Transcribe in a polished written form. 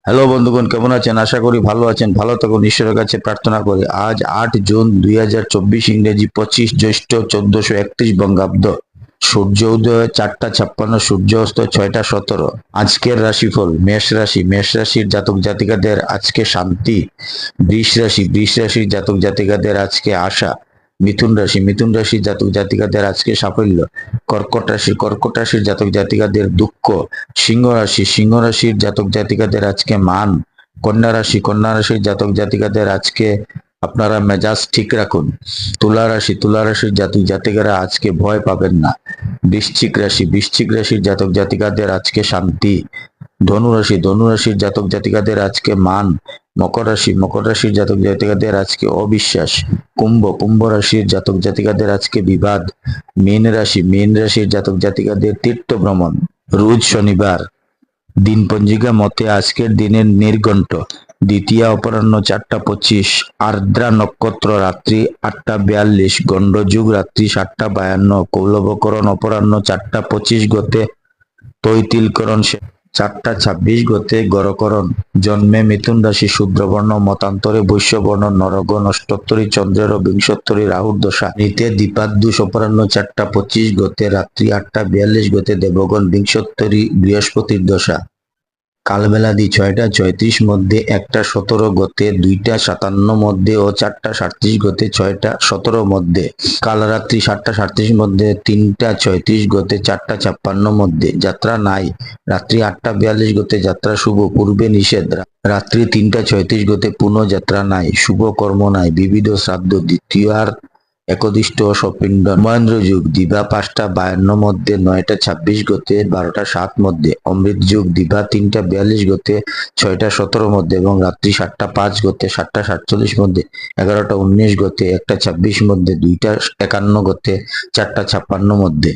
Hello বন্ধুগণ, কেমন আছেন? আশা করি ভালো আছেন। ভালো থাকুন, ঈশ্বরের কাছে প্রার্থনা করি। আজ 8 জুন 2024, ইংরেজি 25 জ্যৈষ্ঠ 1431 বঙ্গাব্দ। সূর্য উদয় 4টা 56, সূর্য অস্ত 6টা 17। আজকের রাশিফল: মেষ রাশি, মেষ রাশির জাতক জাতিকাদের আজকে শান্তি। বৃষ রাশি, বৃষ রাশির জাতক জাতিকাদের আজকে আশা। মিথুন রাশি, মিথুন রাশির জাতক জাতিকাদের আজকে সাফল্য। কর্কট রাশি, কর্কট রাশির জাতক জাতিকাদের দুঃখ। সিংহ রাশি, সিংহ রাশির জাতক জাতিকাদের আজকে মান। কন্যা রাশি, কন্যা রাশির জাতক জাতিকাদের আজকে আপনারা মেজাজ ঠিক রাখুন। তুলা রাশি, তুলা রাশির জাতক জাতিকারা আজকে ভয় পাবেন না। বৃশ্চিক রাশি, বৃশ্চিক রাশির জাতক জাতিকাদের আজকে শান্তি। ধনু রাশি, ধনু রাশির জাতক জাতিকাদের আজকে মান। মকর রাশি, মকর রাশির জাতক জাতিকাদের আজকে অবিশ্বাস। কুম্ভ, কুম্ভ রাশির জাতক জাতিকাদের আজকে বিবাদ। মীন রাশি, মীন রাশির জাতক জাতিকাদের তীর্থ ভ্রমণ। রোজ শনিবার। দিন পঞ্জিকা মতে আজকের দিনের নির্ঘণ্ট দ্বিতীয়া অপরাহ্ন 4টা 25, আর্দ্রা নক্ষত্র রাত্রি 8টা 42, গণ্ডযুগ রাত্রি 7টা 52, কৌলবকরণ অপরাহ্ন 4টা 25 গতে তৈতিলকরণ 4টা 26 গতে গড়করণ। জন্মে মিথুন রাশি, শূদ্রবর্ণ, মতান্তরে বৈশ্যবর্ণ, নরগণ, অষ্টোত্তরী চন্দ্রের ও বিংশোত্তরী রাহুর দশা। নিতে দ্বিপাদ্যুষ অপরাহ্ন 4টা 25 গতে রাত্রি 8টা 42 গতে দেবগণ, বিংশোত্তরী বৃহস্পতির দশা। কালবেলাদি 6টা 34 মধ্যে 1টা 17 গতে 2টা 57 মধ্যে ও 4টা 37 গতে 6টা 17 মধ্যে। কাল রাত্রি 7টা 37 মধ্যে 3টা 34 গতে 4টা 56 মধ্যে। যাত্রা নাই। রাত্রি 8টা 42 গতে যাত্রা শুভ, পূর্বে নিষেধ। রাত্রি 3টা 36 গতে পুনঃ যাত্রা নাই। শুভ কর্ম নাই। বিবিধ শ্রাদ্ধ, দ্বিতীয়ার একদিষ্ট সপিণ্ড। মহেন্দ্র যুগ দিবা 5টা 52 মধ্যে 9টা 26 গতে 12টা 7 মধ্যে। অমৃত যুগ দিবা 3টা 42 গতে 6টা 17 মধ্যে এবং রাত্রি 7টা 5 গতে 7টা 47 মধ্যে, 11টা 19 গতে 1টা 26 মধ্যে, 2টা 51 গতে 4টা 56 মধ্যে।